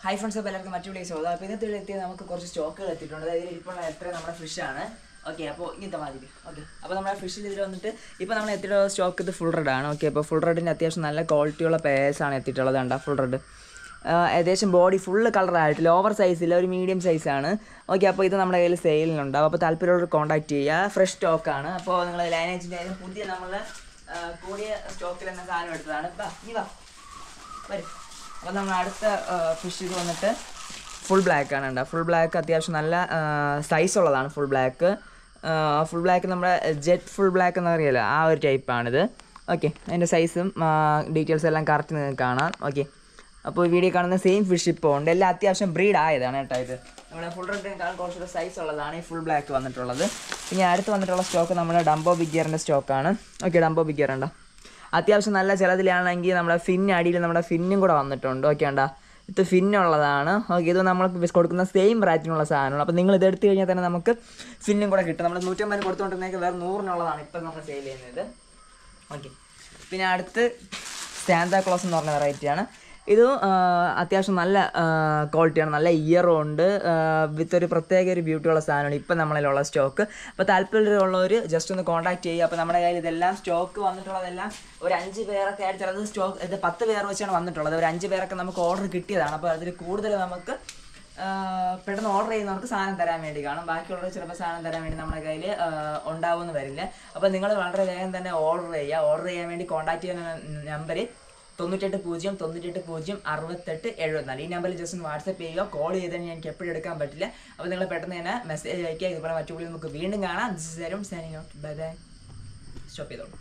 Hi friends, അപ്പോൾ എല്ലാവർക്കും മറ്റു വിളിച്ച് പോകുക. അപ്പോൾ ഇന്നത്തെ എത്തിയത് നമുക്ക് കുറച്ച് സ്റ്റോക്കുകൾ എത്തിയിട്ടുണ്ട്. അതായത് ഇപ്പോൾ എത്ര നമ്മുടെ ഫിഷാണ്. ഓക്കെ, അപ്പോൾ ഇങ്ങനത്തെ മാതിരി. ഓക്കെ, അപ്പോൾ നമ്മുടെ ഫിഷിൽ ഇതിൽ വന്നിട്ട് ഇപ്പോൾ നമ്മൾ എത്തിയിട്ടുള്ള സ്റ്റോക്ക് ഇത് ഫുൾ റെഡ് ആണ്. ഓക്കെ, അപ്പോൾ ഫുൾ റെഡിൻ്റെ അത്യാവശ്യം നല്ല ക്വാളിറ്റിയുള്ള പേഴ്സാണ് എത്തിയിട്ടുള്ളത്. കണ്ട ഫുൾ റെഡ് ഏകദേശം ബോഡി ഫുള്ള് കളറായിട്ടില്ല, ഓവർ സൈസില്ല, ഒരു മീഡിയം സൈസാണ്. ഓക്കെ, അപ്പോൾ ഇത് നമ്മുടെ കയ്യിൽ സെയിലിനുണ്ടാവും. അപ്പോൾ താല്പര്യമുള്ളവർ കോൺടാക്ട് ചെയ്യുക. ഫ്രഷ് സ്റ്റോക്കാണ്. അപ്പോൾ നിങ്ങൾ ലൈനേജിൻ്റെ ആയാലും പുതിയ നമ്മൾ കൂടിയ സ്റ്റോക്കിൽ തന്നെ സാധനം എടുത്തതാണ്. ഇനി വാ വരും. അപ്പോൾ നമ്മൾ അടുത്ത ഫിഷ് ഇത് വന്നിട്ട് ഫുൾ ബ്ലാക്ക് ആണ്. കേട്ടോ, ഫുൾ ബ്ലാക്ക് അത്യാവശ്യം നല്ല സൈസ് ഉള്ളതാണ്. ഫുൾ ബ്ലാക്ക് നമ്മുടെ ജെറ്റ് ഫുൾ ബ്ലാക്ക് എന്ന് പറയുമല്ലോ, ആ ഒരു ടൈപ്പാണിത്. ഓക്കെ, അതിൻ്റെ സൈസും ഡീറ്റെയിൽസ് എല്ലാം കറക്റ്റ് നിങ്ങൾക്ക് കാണാം. ഓക്കെ, അപ്പോൾ ഈ വീഡിയോ കാണുന്ന സെയിം ഫിഷ് ഇപ്പോൾ ഉണ്ട്. എല്ലാം അത്യാവശ്യം ബ്രീഡ് ആയതാണ് കേട്ടോ. ഇത് നമ്മുടെ ഫുൾ റെഡിനേക്കാൾ കുറച്ചുകൂടെ സൈസ് ഉള്ളതാണ് ഈ ഫുൾ ബ്ലാക്ക് വന്നിട്ടുള്ളത്. പിന്നെ അടുത്ത് വന്നിട്ടുള്ള സ്റ്റോക്ക് നമ്മുടെ ഡംബോ ബിഗ് ഗിയറിൻ്റെ സ്റ്റോക്കാണ്. ഓക്കെ, ഡംബോ ബിഗ് ഗിയർ ഉണ്ടോ, അത്യാവശ്യം നല്ല ചിലതിലാണെങ്കിൽ നമ്മുടെ അടിയിൽ നമ്മുടെ ഫിന്നും കൂടെ വന്നിട്ടുണ്ട്. ഓക്കെ, ഉണ്ടോ, ഇത് ഫിന്നുള്ളതാണ്. ഓക്കെ, ഇത് നമ്മൾ കൊടുക്കുന്ന സെയിം റേറ്റിനുള്ള സാധനമാണ്. അപ്പോൾ നിങ്ങൾ ഇത് എടുത്തു കഴിഞ്ഞാൽ തന്നെ നമുക്ക് ഫിന്നും കൂടെ കിട്ടും. നമ്മൾ 150 കൊടുത്തുകൊണ്ടിരുന്നേക്ക് വേറെ 100-നുള്ളതാണ് ഇപ്പം നമ്മൾ സെയിൽ ചെയ്യുന്നത്. ഓക്കെ, പിന്നെ അടുത്ത് സാന്താക്ലോസ് എന്ന് പറഞ്ഞ വെറൈറ്റിയാണ്. ഇത് അത്യാവശ്യം നല്ല ക്വാളിറ്റിയാണ്, നല്ല ഇയറും ഉണ്ട്, വിത്ത് ഒരു പ്രത്യേക ഒരു ബ്യൂട്ടിയുള്ള സാധനമാണ് ഇപ്പം നമ്മളിലുള്ള സ്റ്റോക്ക്. അപ്പോൾ താല്പര്യമുള്ളവർ ജസ്റ്റ് ഒന്ന് കോൺടാക്ട് ചെയ്യുക. അപ്പോൾ നമ്മുടെ കയ്യിൽ ഇതെല്ലാം സ്റ്റോക്ക് വന്നിട്ടുള്ളതെല്ലാം ഒരു 5 പേരൊക്കെ ആയിട്ട്, ചിലത് സ്റ്റോക്ക് ഇത് 10 പേർ വെച്ചാണ് വന്നിട്ടുള്ളത്. ഒരു 5 പേരൊക്കെ നമുക്ക് ഓർഡർ കിട്ടിയതാണ്. അപ്പോൾ അതിൽ കൂടുതൽ നമുക്ക് പെട്ടെന്ന് ഓർഡർ ചെയ്യുന്നവർക്ക് സാധനം തരാൻ വേണ്ടി കാണും. ബാക്കിയുള്ളവർ ചിലപ്പോൾ സാധനം തരാൻ വേണ്ടി നമ്മുടെ കയ്യിൽ ഉണ്ടാവുമെന്ന് വരില്ല. അപ്പോൾ നിങ്ങൾ വളരെ വേഗം തന്നെ ഓർഡർ ചെയ്യുക. ഓർഡർ ചെയ്യാൻ വേണ്ടി കോൺടാക്ട് ചെയ്യുന്ന നമ്പർ 98 0 98 0 68 74. ഈ നമ്പറിൽ ജസ്റ്റ് വാട്സപ്പ് ചെയ്യുക. കോൾ ചെയ്താൽ എനിക്ക് എപ്പോഴും എടുക്കാൻ പറ്റില്ല. അപ്പോൾ നിങ്ങൾ പെട്ടെന്ന് തന്നെ മെസ്സേജ് അയക്കുക. ഇതുപോലെ മറ്റു നമുക്ക് വീണ്ടും കാണാം. This is Arun signing out. Bye bye. Stop ചെയ്തോളൂ.